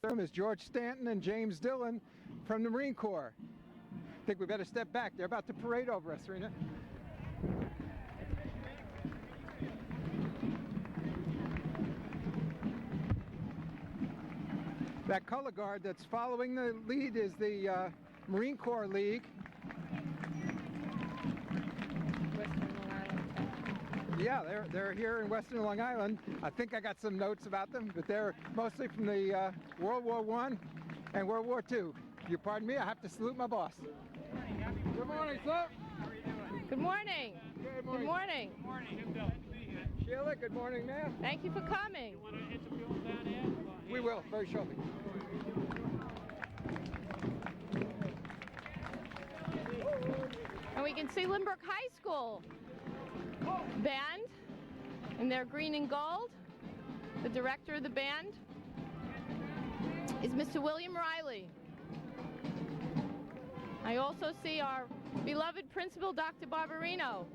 Is George Stanton and James Dillon from the Marine Corps. I think we better step back. They're about to parade over us, Rena. That color guard that's following the lead is the Marine Corps League. Yeah, they're here in Western Long Island. I think I got some notes about them, but they're mostly from the World War I and World War II. You pardon me, I have to salute my boss. Good morning, sir. Good morning. Good morning. Good morning. Good morning. Glad to be here. Sheila, good morning, ma'am. Thank you for coming. You want to hit some fuel down here? We will, very shortly. And we can see Lynbrook High School band in their green and gold. The director of the band is Mr. William Riley. I also see our beloved principal, Dr. Barbarino.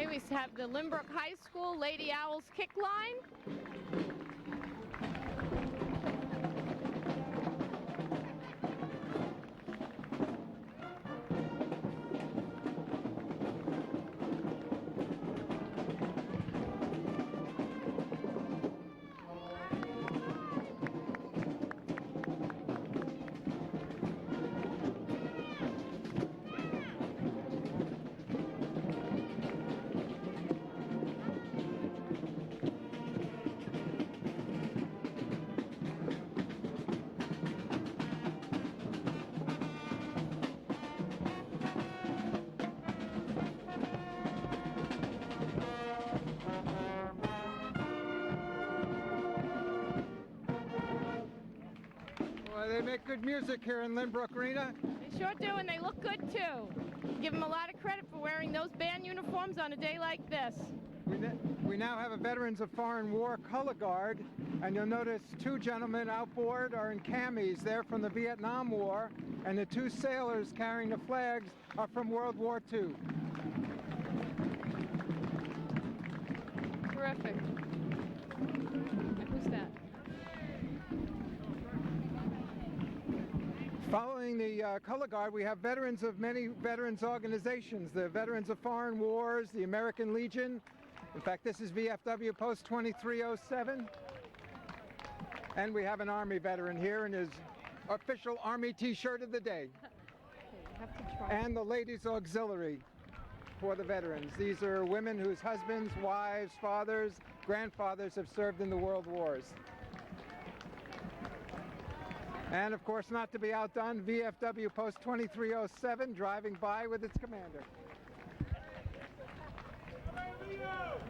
We have the Lynbrook High School Lady Owls kick line. They make good music here in Lynbrook Arena. They sure do, and they look good too. Give them a lot of credit for wearing those band uniforms on a day like this. We now have a Veterans of Foreign War color guard, and you'll notice two gentlemen outboard are in camis. They're from the Vietnam War, and the two sailors carrying the flags are from World War II. Terrific. Who's that? Following the color guard, we have veterans of many veterans organizations, the Veterans of Foreign Wars, the American Legion. In fact, this is VFW Post 2307. And we have an Army veteran here in his official Army t-shirt of the day. And the Ladies Auxiliary for the veterans. These are women whose husbands, wives, fathers, grandfathers have served in the World Wars. And of course, not to be outdone, VFW Post 2307 driving by with its commander.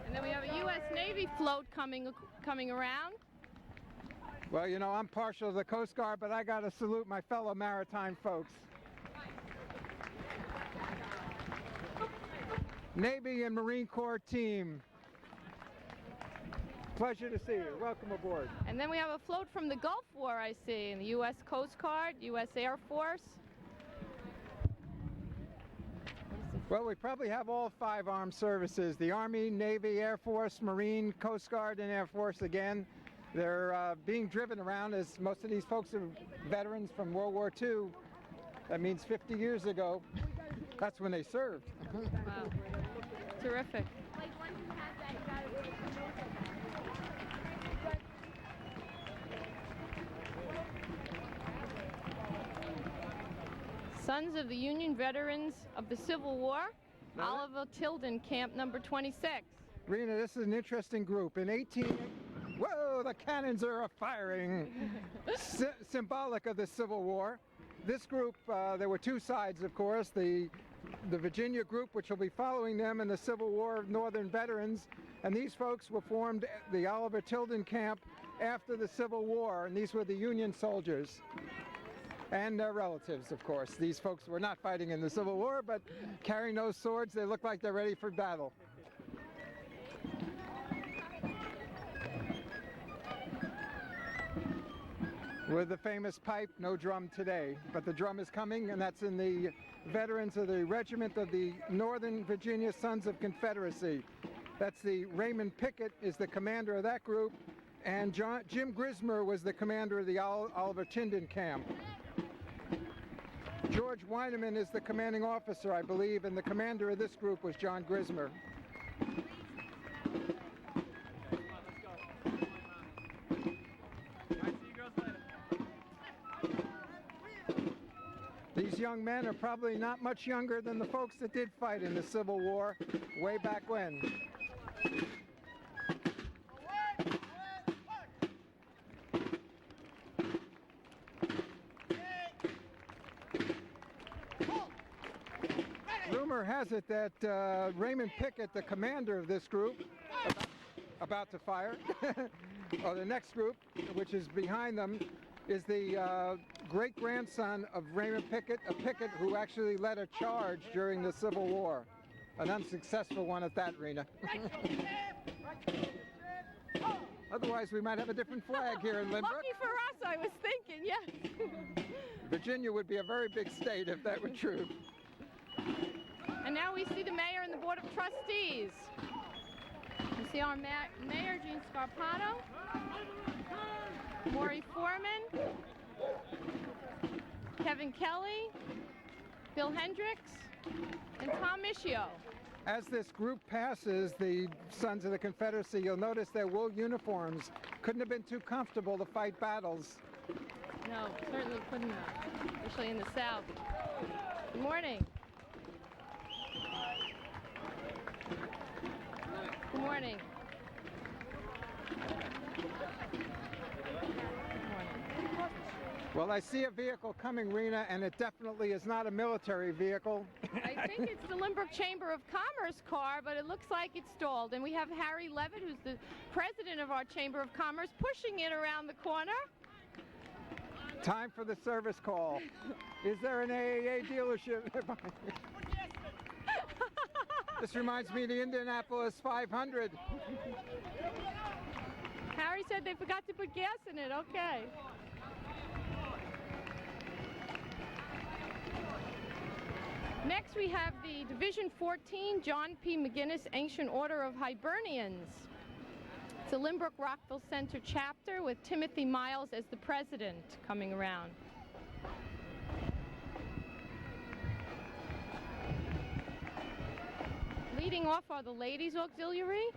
And then we have a U.S. Navy float coming around. Well, you know, I'm partial to the Coast Guard, but I got to salute my fellow maritime folks. Navy and Marine Corps team. Pleasure to see you. Welcome aboard. And then we have a float from the Gulf War, I see, in the U.S. Coast Guard, U.S. Air Force. Well, we probably have all 5 armed services, the Army, Navy, Air Force, Marine, Coast Guard, and Air Force again. They're being driven around, as most of these folks are veterans from World War II. That means 50 years ago. That's when they served. Wow. Terrific. Sons of the Union Veterans of the Civil War. Oliver Tilden, camp number 26. Rena, this is an interesting group. In 18... Whoa, the cannons are firing! Symbolic of the Civil War. This group, there were two sides, of course. The Virginia group, which will be following them in the Civil War of Northern veterans. And these folks were formed the Oliver Tilden camp after the Civil War. And these were the Union soldiers. And their relatives, of course. These folks were not fighting in the Civil War, but carrying those swords, they look like they're ready for battle. With the famous pipe, no drum today, but the drum is coming, and that's in the veterans of the Regiment of the Northern Virginia Sons of Confederacy. That's the Raymond Pickett is the commander of that group, and Jim Grismer was the commander of the Oliver Tilden camp. George Weineman is the commanding officer, I believe, and the commander of this group was John Grismer. These young men are probably not much younger than the folks that did fight in the Civil War way back when. Rumor has it that Raymond Pickett, the commander of this group, about to fire, or the next group, which is behind them, is the great-grandson of Raymond Pickett, a Pickett who actually led a charge during the Civil War. An unsuccessful one at that, Rena. Otherwise, we might have a different flag here in Lynbrook. Lucky for us, I was thinking, yes. Virginia would be a very big state if that were true. And now we see the mayor and the Board of Trustees. We see our mayor, Gene Scarpato, Maury Foreman, Kevin Kelly, Bill Hendricks, and Tom Mischio. As this group passes the Sons of the Confederacy, you'll notice their wool uniforms couldn't have been too comfortable to fight battles. No, certainly couldn't have, especially in the South. Good morning. Good morning. Well, I see a vehicle coming, Rena, and it definitely is not a military vehicle. I think it's the Lynbrook Chamber of Commerce car, but it looks like it's stalled. And we have Harry Levitt, who's the president of our Chamber of Commerce, pushing it around the corner. Time for the service call. Is there an AAA dealership? This reminds me of the Indianapolis 500. Harry said they forgot to put gas in it. Okay. Next we have the Division 14 John P. McGinnis Ancient Order of Hibernians. It's a Lynbrook Rockville Center chapter with Timothy Miles as the president coming around. Leading off are the Ladies Auxiliary.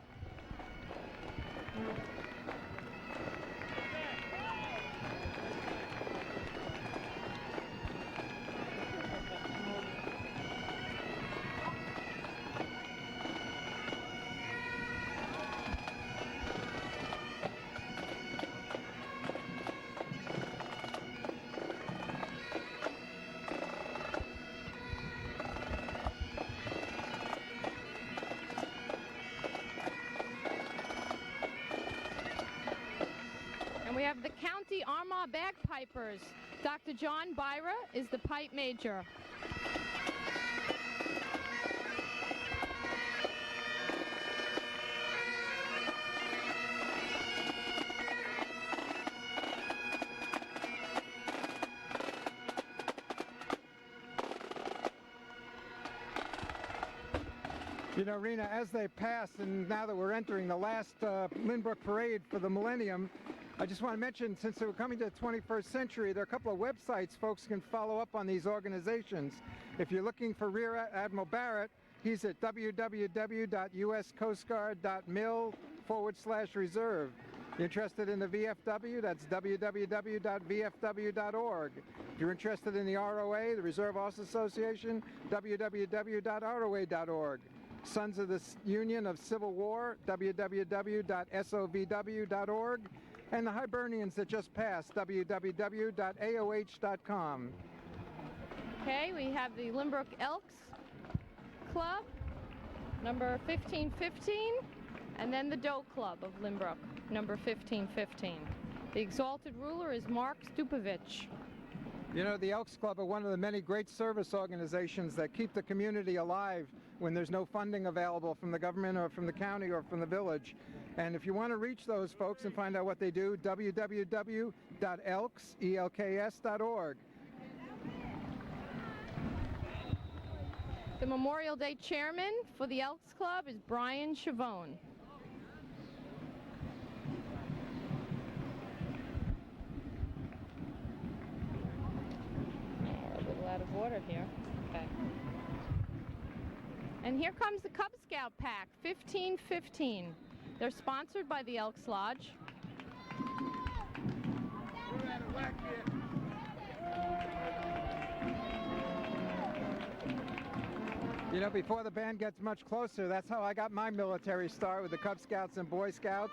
We have the County Armagh Bagpipers. Dr. John Byra is the pipe major. You know, Rena, as they pass, and now that we're entering the last Lynbrook parade for the millennium, I just want to mention, since we're coming to the 21st century, there are a couple of websites folks can follow up on these organizations. If you're looking for Rear Admiral Barrett, he's at www.uscoastguard.mil/reserve. Interested in the VFW? That's www.vfw.org. If you're interested in the ROA, the Reserve Officers Association, www.roa.org. Sons of the Union of Civil War, www.sovw.org. And the Hibernians that just passed, www.aoh.com. Okay, we have the Limbrook Elks Club, number 1515, and then the Doe Club of Limbrook, number 1515. The exalted ruler is Mark Stupovich. You know, the Elks Club are one of the many great service organizations that keep the community alive when there's no funding available from the government or from the county or from the village. And if you want to reach those folks and find out what they do, www.elks.org. The Memorial Day chairman for the Elks Club is Brian Chavone. A little out of order here. Okay. And here comes the Cub Scout Pack, 1515. They're sponsored by the Elks Lodge. You know, before the band gets much closer, that's how I got my military start, with the Cub Scouts and Boy Scouts.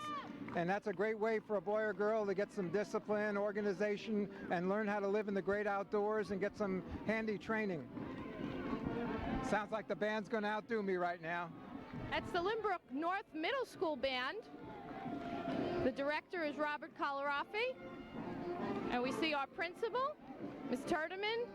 And that's a great way for a boy or girl to get some discipline, organization, and learn how to live in the great outdoors and get some handy training. Sounds like the band's going to outdo me right now. That's the Limbrook North Middle School Band. The director is Robert Colarafi. And we see our principal, Ms. Turdeman.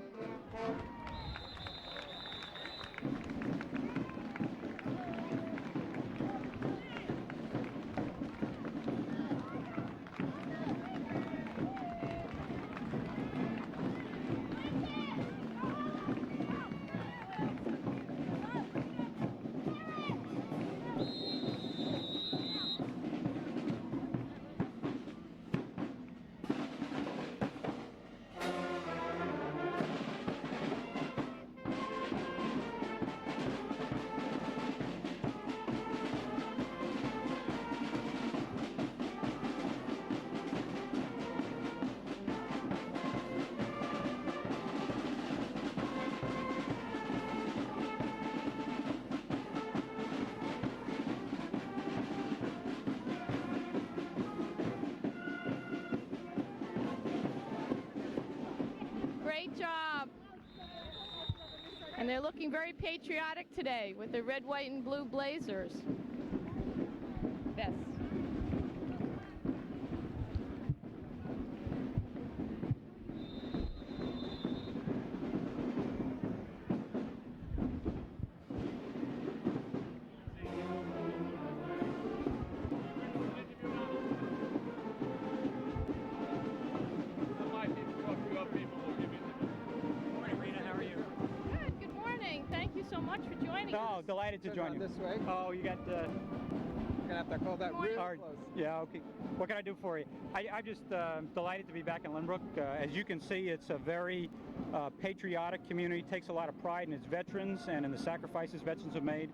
Great job. And they're looking very patriotic today with their red, white, and blue blazers. Yes. Oh, delighted to join you. This way. Oh, you got. You're gonna have to hold that real close. Yeah, okay. What can I do for you? I'm just delighted to be back in Limbrook. As you can see, it's a very patriotic community. Takes a lot of pride in its veterans and in the sacrifices veterans have made.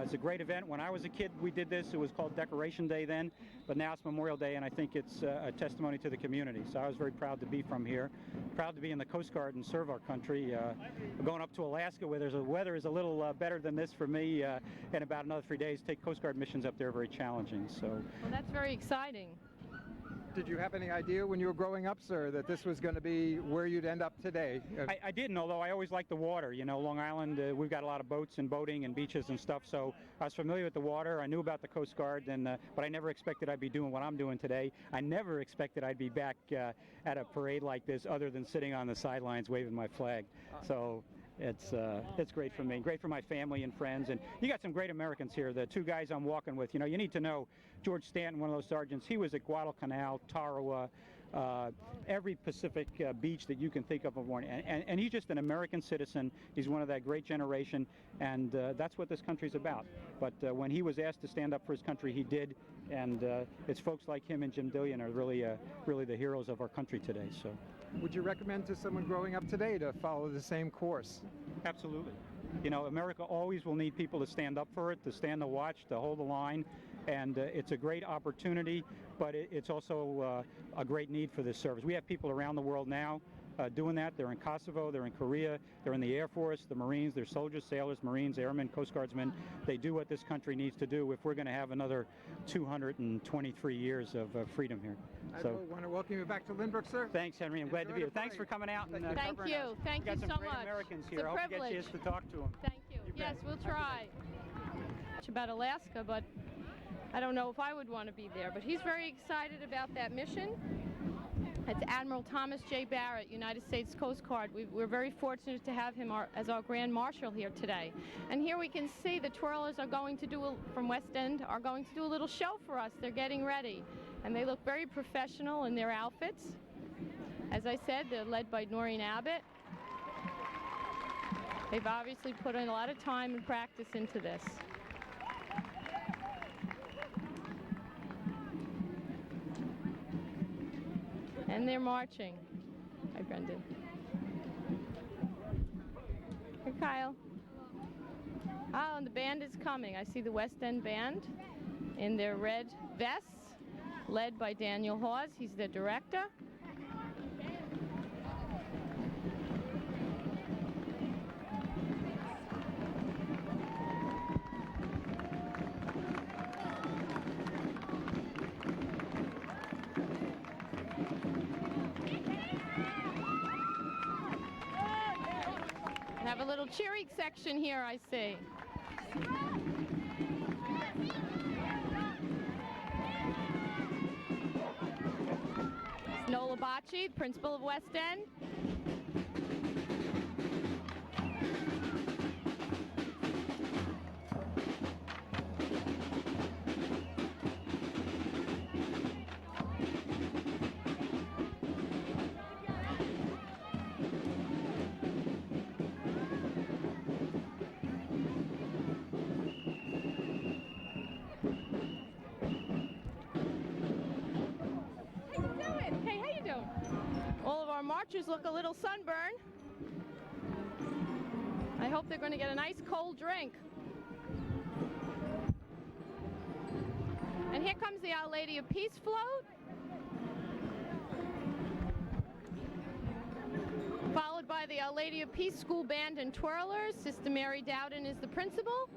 It's a great event. When I was a kid, we did this. It was called Decoration Day then, but now it's Memorial Day, and I think it's a testimony to the community. So I was very proud to be from here. Proud to be in the Coast Guard and serve our country. Going up to Alaska, where the weather is a little better than this for me. In about another 3 days, take Coast Guard missions up there, very challenging. So. Well, that's very exciting. Did you have any idea when you were growing up, sir, that this was going to be where you'd end up today? I didn't, although I always liked the water. You know, Long Island, we've got a lot of boats and boating and beaches and stuff, so I was familiar with the water. I knew about the Coast Guard, but I never expected I'd be doing what I'm doing today. I never expected I'd be back at a parade like this, other than sitting on the sidelines waving my flag. So it's great for me, great for my family and friends, and you got some great Americans here. The two guys I'm walking with, you know, you need to know George Stanton, one of those sergeants. He was at Guadalcanal, Tarawa, every Pacific beach that you can think of. And he's just an American citizen. He's one of that great generation, and that's what this country's about. But when he was asked to stand up for his country, he did, and it's folks like him and Jim Dillion are really the heroes of our country today. So. Would you recommend to someone growing up today to follow the same course? Absolutely. You know, America always will need people to stand up for it, to stand the watch, to hold the line, and it's a great opportunity, but it's also a great need for this service. We have people around the world now doing that. They're in Kosovo, they're in Korea, they're in the Air Force, the Marines, they're soldiers, sailors, Marines, airmen, Coast Guardsmen. They do what this country needs to do if we're going to have another 223 years of freedom here. I So, want to welcome you back to Lynbrook, sir. thanks, Henry. I'm glad to Enjoy be here. the Thanks for parade. coming out and Thank covering you. us. Thank We got you some so great much. Americans It's here. a I hope you get a privilege. chance to talk to them. Thank you. You Yes, bet. we'll try. About Alaska, but I don't know if I would want to be there. But he's very excited about that mission. It's Admiral Thomas J. Barrett, United States Coast Guard. We're very fortunate to have him as our Grand Marshal here today. And here we can see the twirlers are going to do, from West End, are going to do a little show for us. They're getting ready. And they look very professional in their outfits. As I said, they're led by Noreen Abbott. They've obviously put in a lot of time and practice into this. And they're marching. Hi, Brendan. Here, Kyle. Oh, and the band is coming. I see the West End Band in their red vests, led by Daniel Hawes. He's the director. Have a little cheering section here, I see. Nola Bacci, principal of West End. Marchers look a little sunburned. I hope they're going to get a nice cold drink. And here comes the Our Lady of Peace float, followed by the Our Lady of Peace School Band and Twirlers. Sister Mary Dowden is the principal.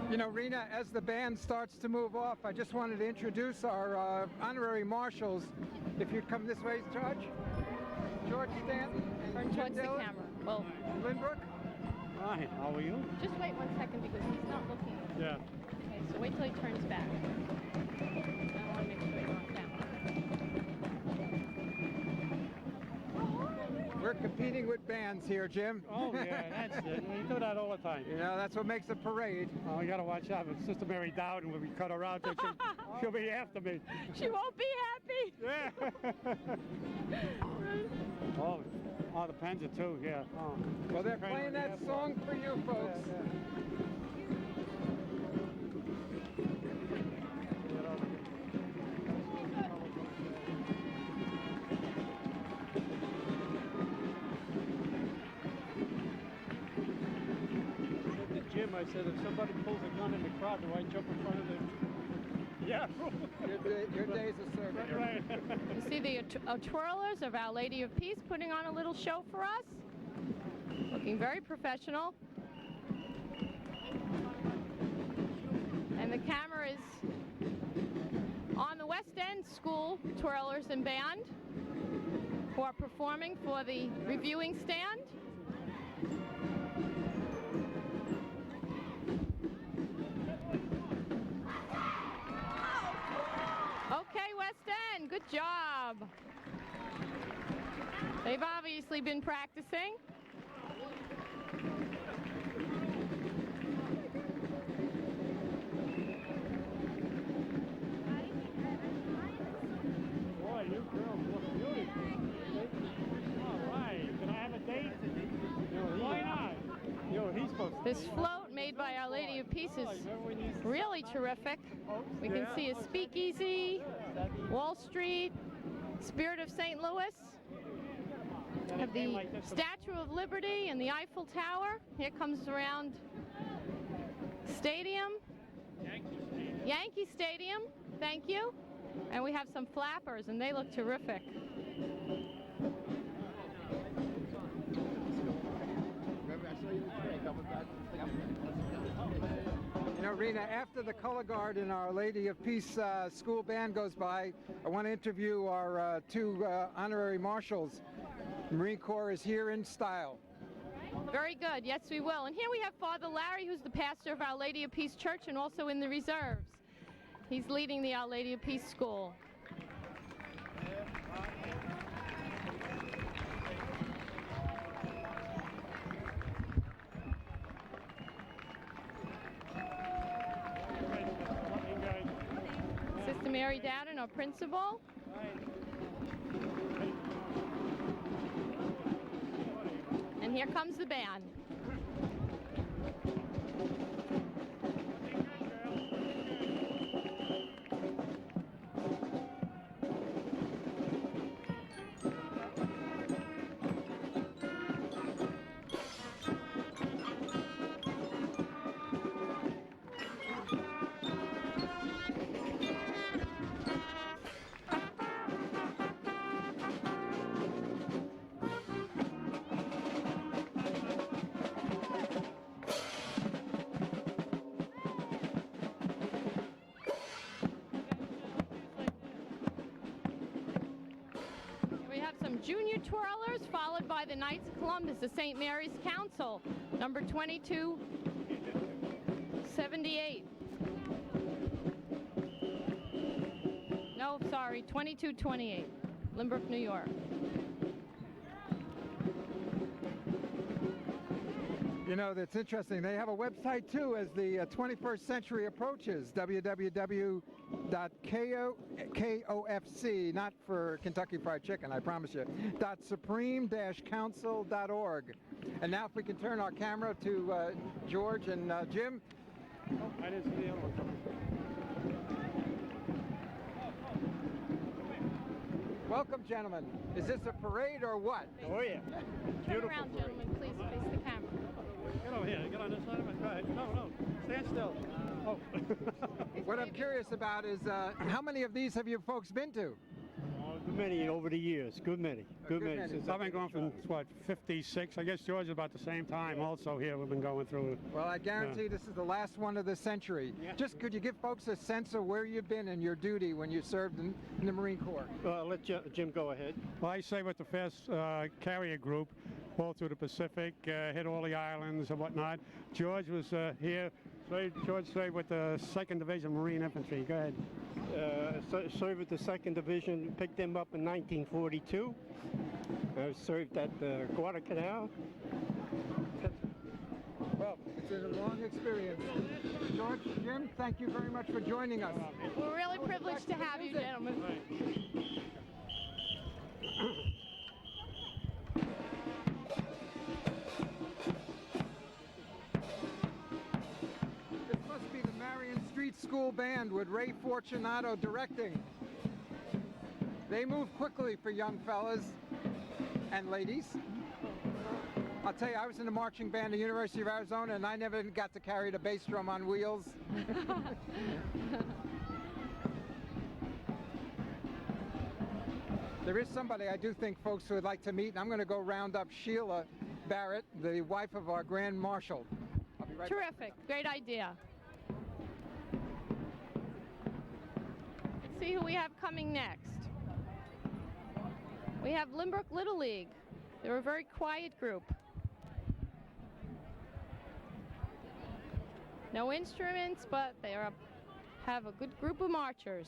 You know, Rena, as the band starts to move off, I just wanted to introduce our honorary marshals. If you'd come this way, George. George Stanton and Turn Jim towards the Dillon. camera. Well, Lynbrook. Hi, how are you? just wait 1 second because he's not looking. Yeah. Okay, so wait till he turns back. I want to make sure you're on camera. We're competing with bands here, Jim. Oh, yeah, that's it. We do that all the time. You know, that's what makes a parade. Oh, we got to watch out. If Sister Mary Dowden, when we cut her out, she'll be after me. She won't be happy. Yeah. Oh, the Penza too, yeah. Oh. Well, they're Train playing on the that airport. song for you, folks. Jim, I said, if somebody pulls a gun in the crowd, do I jump in front of them? Yeah. Your days of service. Right. You see the twirlers of Our Lady of Peace putting on a little show for us. Looking very professional. And the camera is on the West End School twirlers and band who are performing for the reviewing stand. Okay, West End, good job. They've obviously been practicing. This float made by Our Lady of Peace is really terrific. We can see a speakeasy, Wall Street, Spirit of St. Louis. We have the Statue of Liberty and the Eiffel Tower. Here comes around Stadium. Yankee Stadium, thank you. And we have some flappers, and they look terrific. You know, Rena, after the color guard and Our Lady of Peace school band goes by, I want to interview our two honorary marshals. The Marine Corps is here in style. Very good. Yes, we will. And here we have Father Larry, who's the pastor of Our Lady of Peace Church and also in the reserves. He's leading the Our Lady of Peace School. Sister Mary Dowden, our principal. And here comes the band. Junior twirlers, followed by the Knights of Columbus, the St. Mary's Council, number 2278. No, sorry, 2228, Lynbrook, New York. You know, that's interesting. They have a website, too, as the 21st century approaches, www.kofc, not for Kentucky Fried Chicken, I promise you, .supreme-council.org. And now if we can turn our camera to George and Jim. Oh, I didn't see the other one coming. Welcome, gentlemen. Is this a parade or what? Oh, yeah. Turn around, gentlemen, please, face the camera. Get over here. Get on this side of it. Go ahead. No. Stand still. Oh. What I'm curious about is how many of these have you folks been to? Good many over the years. Good many. Good many. Since I've been going from, what, 56? I guess George is about the same time also here. We've been going through. Well, I guarantee this is the last one of the century. Yeah. Just could you give folks a sense of where you've been and your duty when you served in the Marine Corps? I'll let Jim go ahead. Well, I say with the first carrier group, all through the Pacific, hit all the islands and whatnot. George was here. George served with the 2nd Division Marine Infantry. Go ahead. Served with the 2nd Division, picked them up in 1942. I served at the Guadalcanal. Well, it's been a long experience. George, Jim, thank you very much for joining us. We're really privileged to have you, gentlemen. This must be the Marion Street School Band with Ray Fortunato directing. They move quickly for young fellas and ladies. I'll tell you, I was in the marching band at the University of Arizona, and I never got to carry the bass drum on wheels. There is somebody I do think folks would like to meet, and I'm going to go round up Sheila Barrett, the wife of our Grand Marshal. I'll be right back. Terrific. Great idea. Let's see who we have coming next. We have Lynbrook Little League. They're a very quiet group. No instruments, but they have a good group of marchers.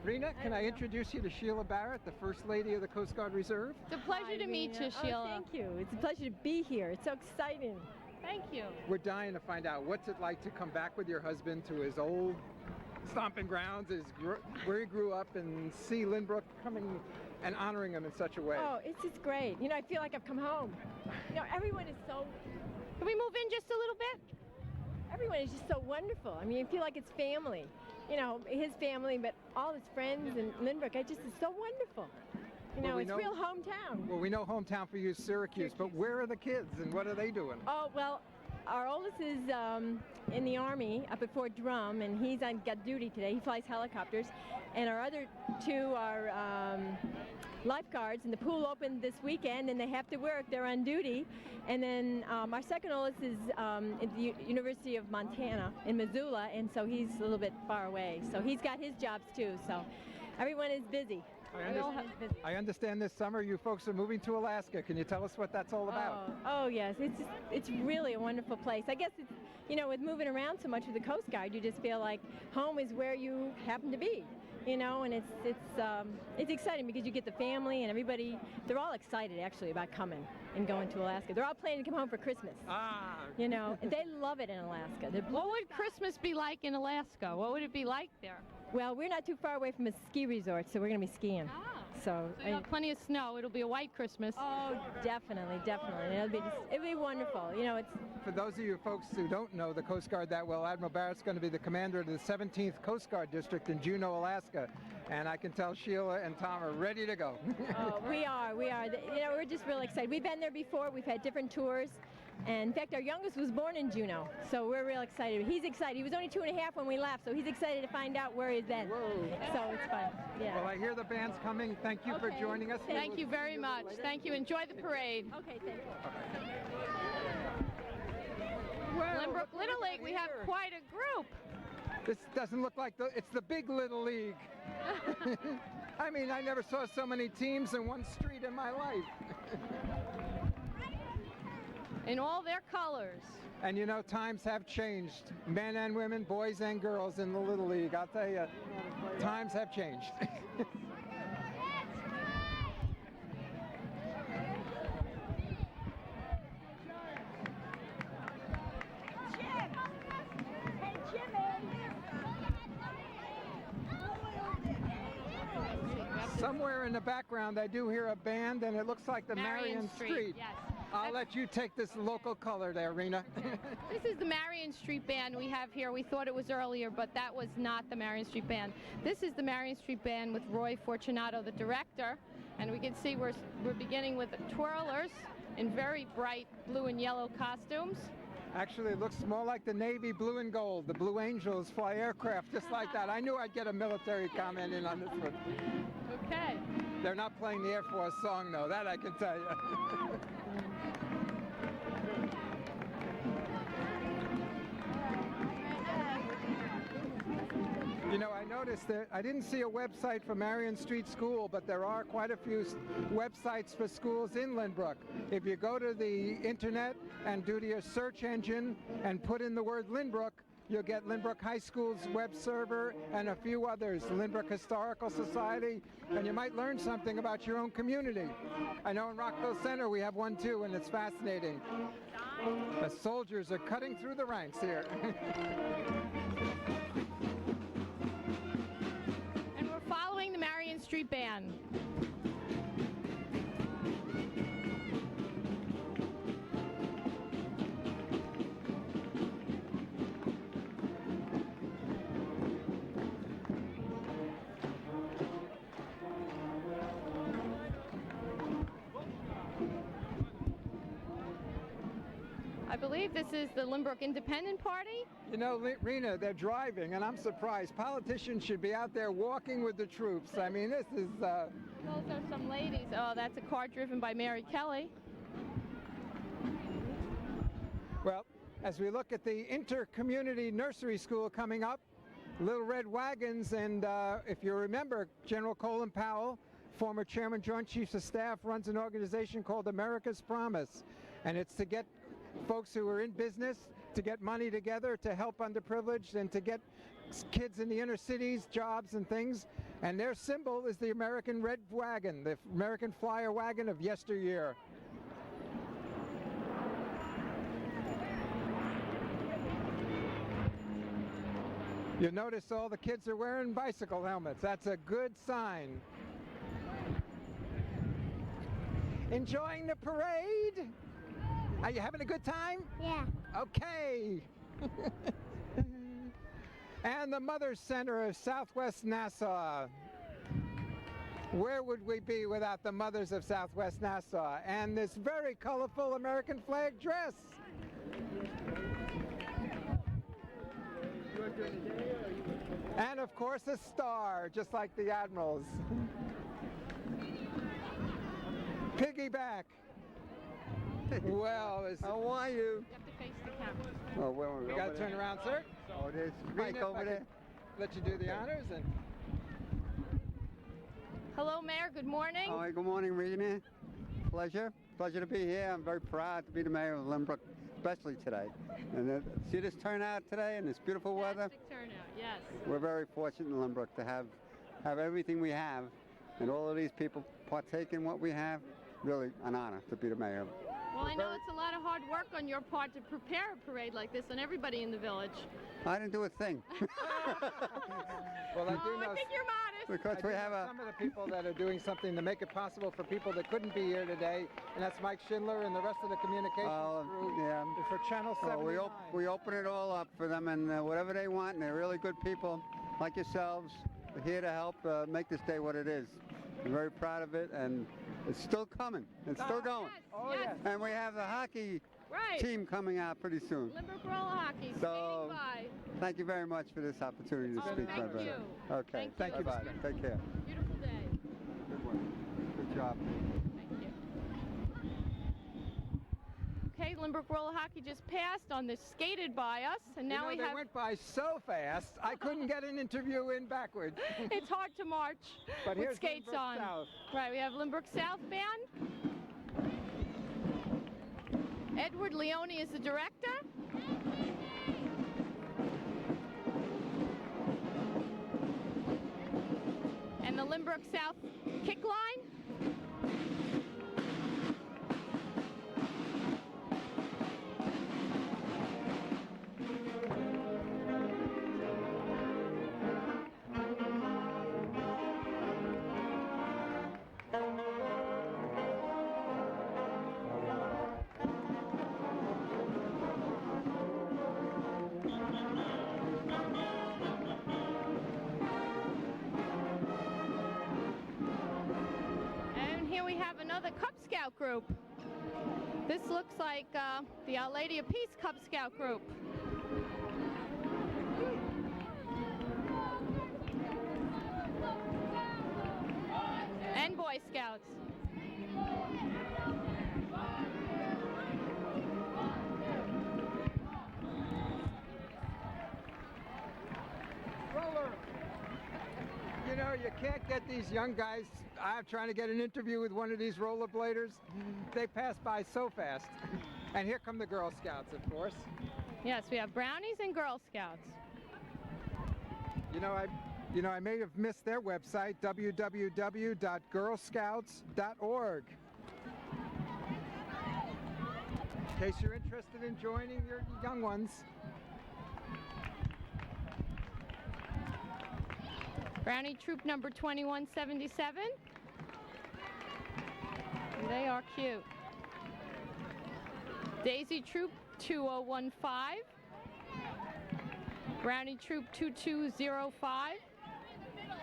Rena, can I introduce you to Sheila Barrett, the First Lady of the Coast Guard Reserve? It's a pleasure to meet you, Sheila. Oh, thank you. It's a pleasure to be here. It's so exciting. Thank you. We're dying to find out what's it like to come back with your husband to his old stomping grounds, where he grew up, and see Lynbrook coming and honoring him in such a way. Oh, it's just great. You know, I feel like I've come home. You know, everyone is so, Can we move in just a little bit? everyone is just so wonderful. I mean, I feel like it's family. You know, his family, but all his friends and Lynbrook, it's so wonderful. You know, Well, we it's know- real hometown. Well, we know hometown for you is Syracuse, but where are the kids and what are they doing? Oh, well, our oldest is in the Army up at Fort Drum, and he's got duty today. He flies helicopters. And our other two are lifeguards, and the pool opened this weekend, and they have to work. They're on duty. And then our second oldest is at the University of Montana in Missoula, and so he's a little bit far away. So he's got his jobs too. So everyone is busy. I understand this summer you folks are moving to Alaska. Can you tell us what that's all about? Oh yes, it's really a wonderful place. I guess it's, you know, with moving around so much with the Coast Guard, you just feel like home is where you happen to be. You know, and it's exciting because you get the family and everybody. They're all excited actually about coming and going to Alaska. They're all planning to come home for Christmas. You know, they love it in Alaska. What would Christmas be like in Alaska? What would it be like there? Well, we're not too far away from a ski resort, so we're going to be skiing. So you have plenty of snow. It'll be a white Christmas. Oh, definitely. It'll be wonderful. You know, it's. For those of you folks who don't know the Coast Guard that well, Admiral Barrett's going to be the commander of the 17th Coast Guard District in Juneau, Alaska. And I can tell Sheila and Tom are ready to go. Oh, we are. You know, we're just really excited. We've been there before. We've had different tours. And in fact, our youngest was born in Juneau, so we're real excited. He's excited. He was only 2.5 when we left, so he's excited to find out where he's been. Whoa. So it's fun. Yeah. Well, I hear the band's coming. Thank you for joining us. Thank you very much. Thank you. Enjoy the parade. Okay, thank you. Lynbrook Little League, we have quite a group. This doesn't look like it's the big Little League. I mean, I never saw so many teams in one street in my life. In all their colors. And you know, times have changed. Men and women, boys and girls in the Little League. I'll tell you, times have changed. Somewhere in the background, I do hear a band, and it looks like the Marion Street. Yes. I'll let you take this local color there, Rena. This is the Marion Street Band we have here. We thought it was earlier, but that was not the Marion Street Band. This is the Marion Street Band with Roy Fortunato, the director. And we can see we're beginning with the twirlers in very bright blue and yellow costumes. Actually, it looks more like the Navy blue and gold. The Blue Angels fly aircraft just like that. I knew I'd get a military comment in on this one. Okay. They're not playing the Air Force song, though. That I can tell you. You know, I noticed that I didn't see a website for Marion Street School, but there are quite a few websites for schools in Lynbrook. If you go to the internet and do your search engine and put in the word Lynbrook, you'll get Lynbrook High School's web server and a few others, Lynbrook Historical Society, and you might learn something about your own community. I know in Rockville Center we have one too, and it's fascinating. The soldiers are cutting through the ranks here. And we're following the Marion Street Band. I believe this is the Lynbrook Independent Party. You know, Rena, they're driving, and I'm surprised. Politicians should be out there walking with the troops. I mean, this is... Those are some ladies. Oh, that's a car driven by Mary Kelly. Well, as we look at the inter-community nursery school coming up, Little Red Wagons, and if you remember, General Colin Powell, former Chairman Joint Chiefs of Staff, runs an organization called America's Promise, and it's to get folks who are in business to get money together to help underprivileged and to get kids in the inner cities jobs and things. And their symbol is the American Red Wagon, the American Flyer wagon of yesteryear. You notice all the kids are wearing bicycle helmets. That's a good sign. Enjoying the parade? Are you having a good time? Yeah. Okay. And the Mother's Center of Southwest Nassau. Where would we be without the mothers of Southwest Nassau and this very colorful American flag dress? And of course a star, just like the Admirals. Piggyback. Well, how are you? You have to face the camera. Oh, well, we got to turn around, sir. Oh, there's Mike over there. Let you do the honors. And Hello, Mayor. Good morning. All right, good morning, Regina. Pleasure to be here. I'm very proud to be the mayor of Lynbrook, especially today. And see this turnout today and this beautiful weather. Fantastic turnout, yes. We're very fortunate in Lynbrook to have everything we have, and all of these people partake in what we have. Really an honor to be the mayor. Well, I know it's a lot of hard work on your part to prepare a parade like this and everybody in the village. I didn't do a thing. well, I do know. I think you're modest. Because we have some of the people that are doing something to make it possible for people that couldn't be here today, and that's Mike Schindler and the rest of the communications crew yeah. for Channel 79. We open it all up for them, and whatever they want, and they're really good people like yourselves. We're here to help make this day what it is. I'm very proud of it, and it's still coming. It's still going. Yes. And we have the hockey Right. team coming out pretty soon. Lynbrook roller hockey. So, skating by. thank you very much for this opportunity to speak, my brother. you. Okay. Thank you. Bye-bye. Take care. Beautiful day. Good one. Good job. Thank you. Okay, Lynbrook roller hockey just passed on this skated by us, and now we they have. went by so fast, I couldn't get an interview in backwards. It's hard to march But with here's skates Lynbrook on. South. Right, we have Lynbrook South Band. Edward Leone is the director. And the Lynbrook South kick line. And here we have another Cub Scout group. This looks like the Our Lady of Peace Cub Scout group. And Boy Scouts. Roller. You know, you can't get these young guys. I'm trying to get an interview with one of these rollerbladers. They pass by so fast. And here come the Girl Scouts, of course. Yes, we have Brownies and Girl Scouts. I may have missed their website, www.girlscouts.org. In case you're interested in joining your young ones. Brownie Troop number 2177. They are cute. Daisy Troop 2015. Brownie Troop 2205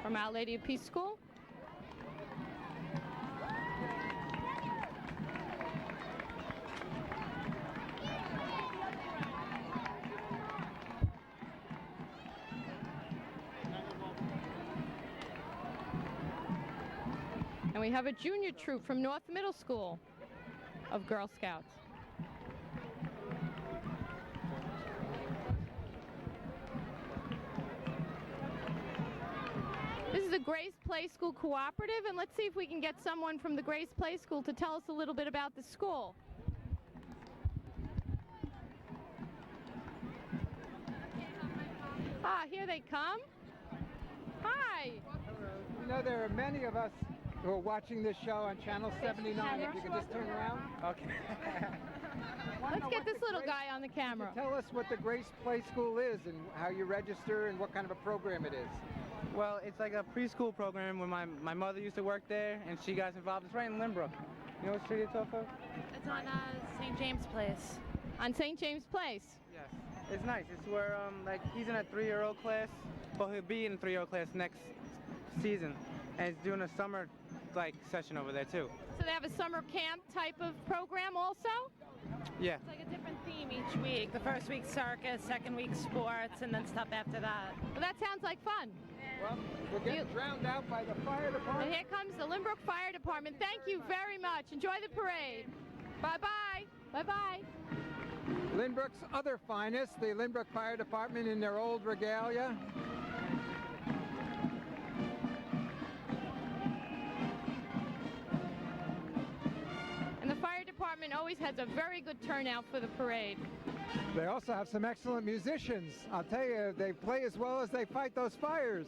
from Our Lady of Peace School. And we have a junior troop from North Middle School of Girl Scouts. This is a Grace Play School Cooperative, and let's see if we can get someone from the Grace Play School to tell us a little bit about the school. Ah, here they come. Hi. You know, there are many of us who are watching this show on Channel 79. If you could just turn around. Okay. Let's get this little guy on the camera. Tell us what the Grace Play School is and how you register and what kind of a program it is. Well, it's like a preschool program where my mother used to work there, and she got involved. It's right in Limbrook. You know what street it's off of? It's on St. James Place. On St. James Place. Yes. It's nice. It's where like he's in a 3-year-old class. Well, he'll be in a 3-year-old class next season, and he's doing a summer like session over there too. So they have a summer camp type of program also? Yeah. It's like a different theme each week. The first week circus, second week sports, and then stuff after that. Well, that sounds like fun. Well, we're getting drowned out by the fire department. And here comes the Limbrook Fire Department. Thank you very much. Enjoy the parade. Bye-bye. Bye-bye. Lynbrook's other finest, the Lynbrook Fire Department in their old regalia. And the fire department always has a very good turnout for the parade. They also have some excellent musicians. I'll tell you, they play as well as they fight those fires.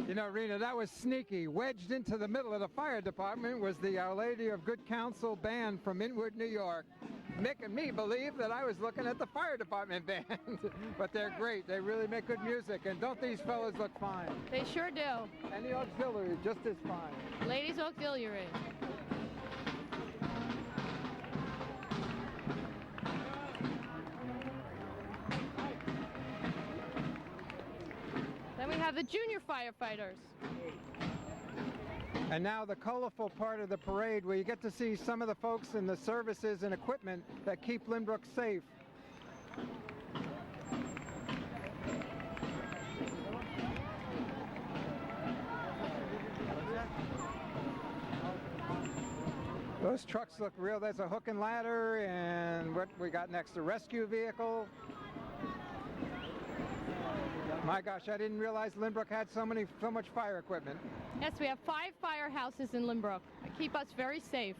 You know, Rena, that was sneaky. Wedged into the middle of the fire department was the Our Lady of Good Counsel band from Inwood, New York, making me believe that I was looking at the fire department band. But they're great. They really make good music. And don't these fellows look fine? They sure do. And the auxiliary, just as fine. Ladies Auxiliary. Then we have the junior firefighters. And now the colorful part of the parade where you get to see some of the folks in the services and equipment that keep Lynbrook safe. Those trucks look real. There's a hook and ladder, and what we got next, a rescue vehicle. My gosh, I didn't realize Lynbrook had so much fire equipment. Yes, we have 5 firehouses in Lynbrook that keep us very safe.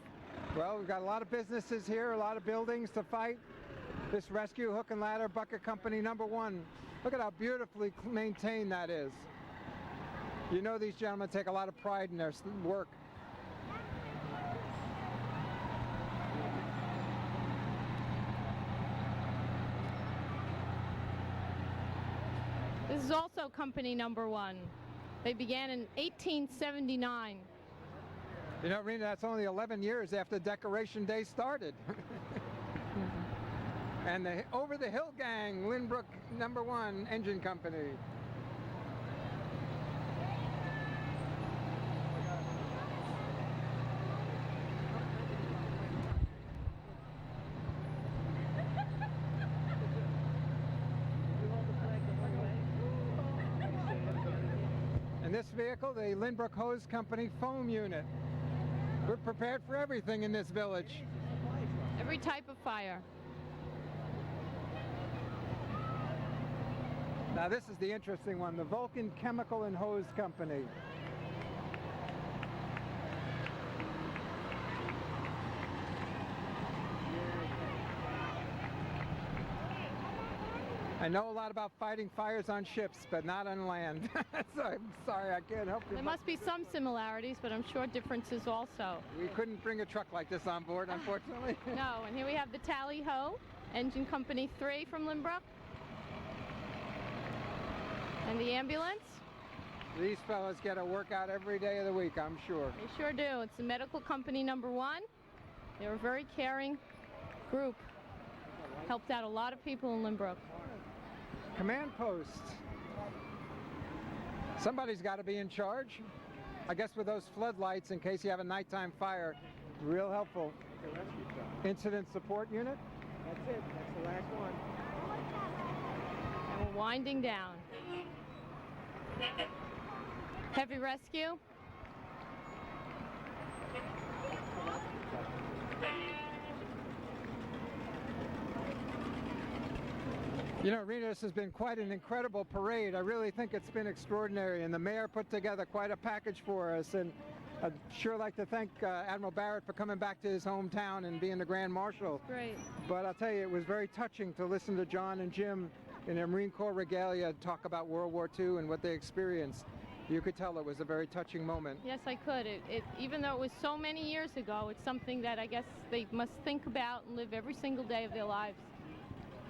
Well, we've got a lot of businesses here, a lot of buildings to fight. This rescue hook and ladder bucket company #1. Look at how beautifully maintained that is. You know these gentlemen take a lot of pride in their work. This is also company #1. They began in 1879. You know, Rena, that's only 11 years after Decoration Day started. And the Over the Hill Gang, Lynbrook #1 Engine Company. And this vehicle, the Lynbrook Hose Company foam unit. We're prepared for everything in this village. Every type of fire. Now this is the interesting one, the Vulcan Chemical and Hose Company. I know a lot about fighting fires on ships, but not on land. So I'm sorry, I can't help you. There must be some similarities, but I'm sure differences also. We couldn't bring a truck like this on board, unfortunately. No, and here we have the Tally-Ho, Engine Company 3 from Lynbrook. And the ambulance. These fellows get a workout every day of the week, I'm sure. They sure do. It's the Medical Company #1. They're a very caring group. Helped out a lot of people in Lynbrook. Command post. Somebody's got to be in charge. I guess with those floodlights, in case you have a nighttime fire, real helpful. Incident support unit. That's it. That's the last one. And we're winding down. Heavy rescue. You know, Rena, this has been quite an incredible parade. I really think it's been extraordinary, and the mayor put together quite a package for us. And I'd sure like to thank Admiral Barrett for coming back to his hometown and being the Grand Marshal. Great. But I'll tell you, it was very touching to listen to John and Jim in their Marine Corps regalia talk about World War II and what they experienced. You could tell it was a very touching moment. Yes, I could. Even though it was so many years ago, it's something that I guess they must think about and live every single day of their lives.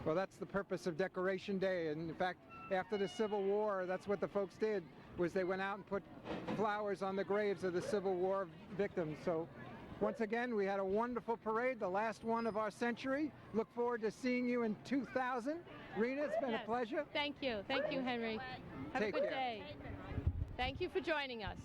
Well, that's the purpose of Decoration Day. And in fact, after the Civil War, that's what the folks did, was they went out and put flowers on the graves of the Civil War victims. So once again, we had a wonderful parade, the last one of our century. Look forward to seeing you in 2000. Rena, it's been a pleasure. Thank you. Thank you, Henry. Have Take a good care. day. Thank you for joining us.